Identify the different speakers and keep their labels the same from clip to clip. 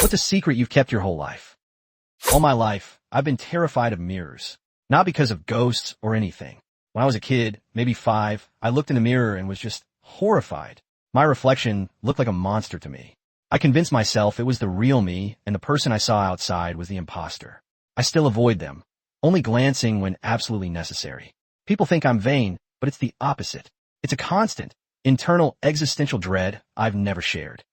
Speaker 1: What's a secret you've kept your whole life? All my life, I've been terrified of mirrors. Not because of ghosts or anything. When I was a kid, maybe 5, I looked in the mirror and was just horrified. My reflection looked like a monster to me. I convinced myself it was the real me and the person I saw outside was the imposter. I still avoid them, only glancing when absolutely necessary. People think I'm vain, but it's the opposite. It's a constant, internal existential dread I've never shared.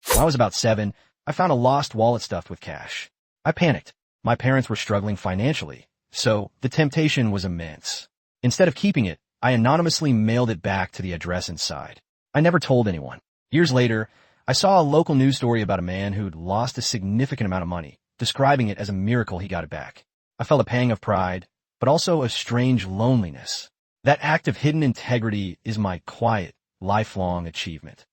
Speaker 1: When I was about 7, I found a lost wallet stuffed with cash. I panicked. My parents were struggling financially, so the temptation was immense. Instead of keeping it, I anonymously mailed it back to the address inside. I never told anyone. Years later, I saw a local news story about a man who'd lost a significant amount of money, describing it as a miracle he got it back. I felt a pang of pride, but also a strange loneliness. That act of hidden integrity is my quiet, lifelong achievement.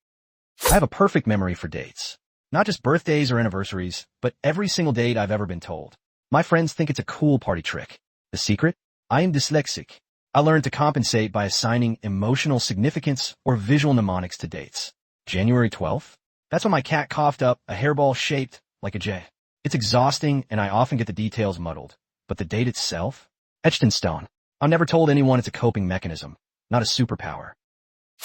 Speaker 1: I have a perfect memory for dates. Not just birthdays or anniversaries, but every single date I've ever been told. My friends think it's a cool party trick. The secret? I am dyslexic. I learned to compensate by assigning emotional significance or visual mnemonics to dates. January 12th? That's when my cat coughed up a hairball shaped like a J. It's exhausting and I often get the details muddled. But the date itself? Etched in stone. I've never told anyone it's a coping mechanism, not a superpower.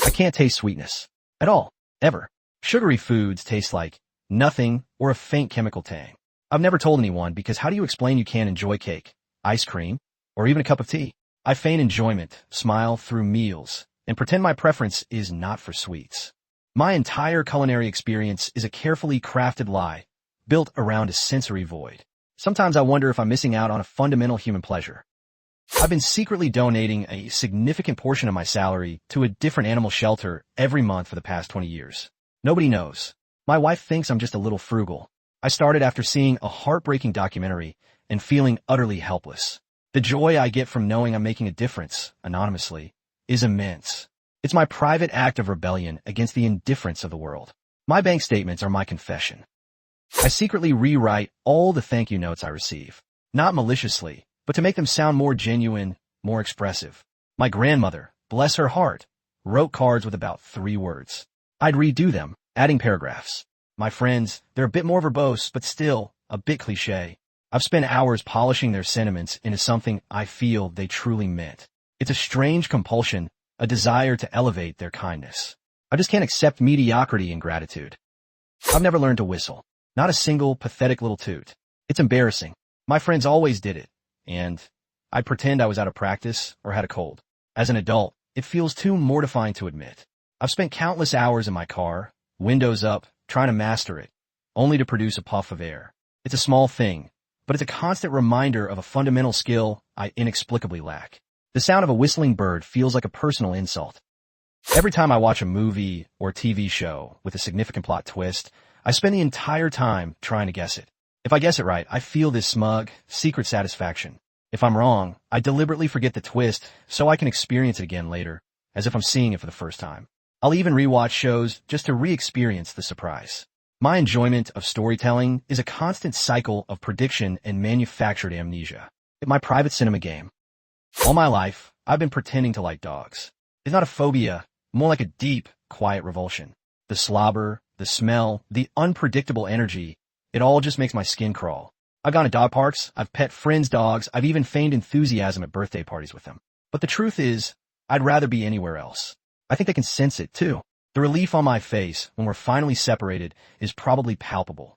Speaker 1: I can't taste sweetness. At all. Ever. Sugary foods taste like nothing or a faint chemical tang. I've never told anyone because how do you explain you can't enjoy cake, ice cream, or even a cup of tea? I feign enjoyment, smile through meals, and pretend my preference is not for sweets. My entire culinary experience is a carefully crafted lie, built around a sensory void. Sometimes I wonder if I'm missing out on a fundamental human pleasure. I've been secretly donating a significant portion of my salary to a different animal shelter every month for the past 20 years. Nobody knows. My wife thinks I'm just a little frugal. I started after seeing a heartbreaking documentary and feeling utterly helpless. The joy I get from knowing I'm making a difference, anonymously, is immense. It's my private act of rebellion against the indifference of the world. My bank statements are my confession. I secretly rewrite all the thank you notes I receive. Not maliciously, but to make them sound more genuine, more expressive. My grandmother, bless her heart, wrote cards with about 3 words. I'd redo them, adding paragraphs. My friends, they're a bit more verbose, but still a bit cliché. I've spent hours polishing their sentiments into something I feel they truly meant. It's a strange compulsion, a desire to elevate their kindness. I just can't accept mediocrity in gratitude. I've never learned to whistle. Not a single pathetic little toot. It's embarrassing. My friends always did it, and I'd pretend I was out of practice or had a cold. As an adult, it feels too mortifying to admit. I've spent countless hours in my car, windows up, trying to master it, only to produce a puff of air. It's a small thing, but it's a constant reminder of a fundamental skill I inexplicably lack. The sound of a whistling bird feels like a personal insult. Every time I watch a movie or TV show with a significant plot twist, I spend the entire time trying to guess it. If I guess it right, I feel this smug, secret satisfaction. If I'm wrong, I deliberately forget the twist so I can experience it again later, as if I'm seeing it for the first time. I'll even rewatch shows just to re-experience the surprise. My enjoyment of storytelling is a constant cycle of prediction and manufactured amnesia. It's my private cinema game. All my life, I've been pretending to like dogs. It's not a phobia, more like a deep, quiet revulsion. The slobber, the smell, the unpredictable energy, it all just makes my skin crawl. I've gone to dog parks, I've pet friends' dogs, I've even feigned enthusiasm at birthday parties with them. But the truth is, I'd rather be anywhere else. I think they can sense it, too. The relief on my face when we're finally separated is probably palpable.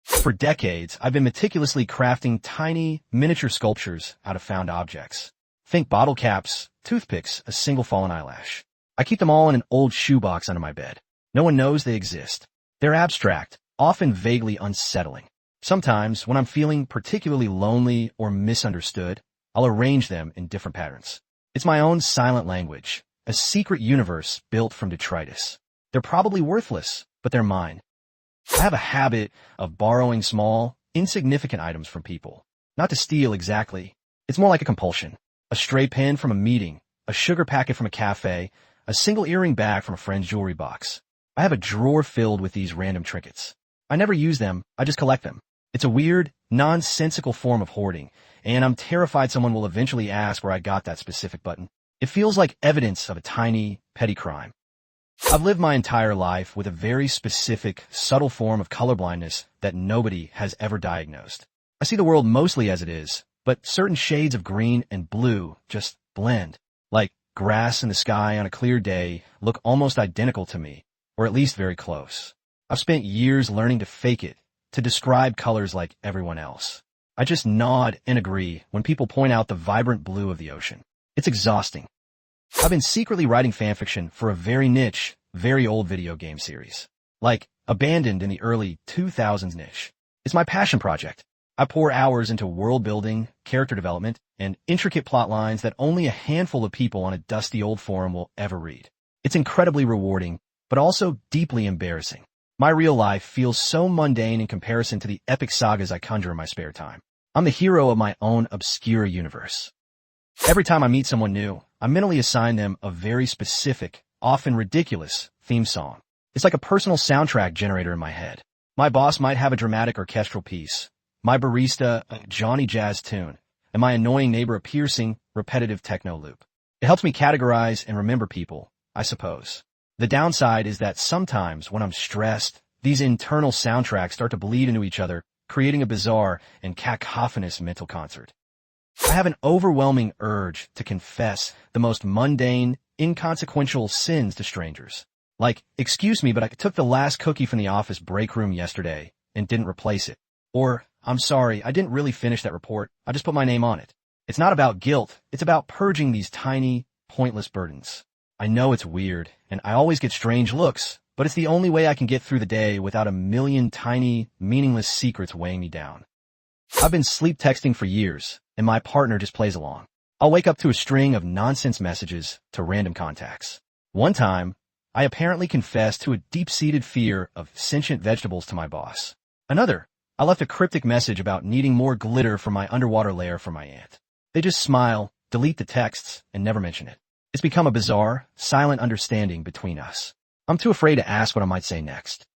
Speaker 1: For decades, I've been meticulously crafting tiny, miniature sculptures out of found objects. Think bottle caps, toothpicks, a single fallen eyelash. I keep them all in an old shoebox under my bed. No one knows they exist. They're abstract, often vaguely unsettling. Sometimes, when I'm feeling particularly lonely or misunderstood, I'll arrange them in different patterns. It's my own silent language. A secret universe built from detritus. They're probably worthless, but they're mine. I have a habit of borrowing small, insignificant items from people. Not to steal exactly. It's more like a compulsion. A stray pen from a meeting, a sugar packet from a cafe, a single earring bag from a friend's jewelry box. I have a drawer filled with these random trinkets. I never use them, I just collect them. It's a weird, nonsensical form of hoarding, and I'm terrified someone will eventually ask where I got that specific button. It feels like evidence of a tiny, petty crime. I've lived my entire life with a very specific, subtle form of colorblindness that nobody has ever diagnosed. I see the world mostly as it is, but certain shades of green and blue just blend. Like grass in the sky on a clear day look almost identical to me, or at least very close. I've spent years learning to fake it, to describe colors like everyone else. I just nod and agree when people point out the vibrant blue of the ocean. It's exhausting. I've been secretly writing fanfiction for a very niche, very old video game series. Like, abandoned in the early 2000s niche. It's my passion project. I pour hours into world building, character development, and intricate plot lines that only a handful of people on a dusty old forum will ever read. It's incredibly rewarding, but also deeply embarrassing. My real life feels so mundane in comparison to the epic sagas I conjure in my spare time. I'm the hero of my own obscure universe. Every time I meet someone new, I mentally assign them a very specific, often ridiculous, theme song. It's like a personal soundtrack generator in my head. My boss might have a dramatic orchestral piece, my barista a Johnny Jazz tune, and my annoying neighbor a piercing, repetitive techno loop. It helps me categorize and remember people, I suppose. The downside is that sometimes when I'm stressed, these internal soundtracks start to bleed into each other, creating a bizarre and cacophonous mental concert. I have an overwhelming urge to confess the most mundane, inconsequential sins to strangers. Like, excuse me, but I took the last cookie from the office break room yesterday and didn't replace it. Or, I'm sorry, I didn't really finish that report. I just put my name on it. It's not about guilt. It's about purging these tiny, pointless burdens. I know it's weird, and I always get strange looks, but it's the only way I can get through the day without a million tiny, meaningless secrets weighing me down. I've been sleep texting for years, and my partner just plays along. I'll wake up to a string of nonsense messages to random contacts. One time, I apparently confessed to a deep-seated fear of sentient vegetables to my boss. Another, I left a cryptic message about needing more glitter for my underwater lair for my aunt. They just smile, delete the texts, and never mention it. It's become a bizarre, silent understanding between us. I'm too afraid to ask what I might say next.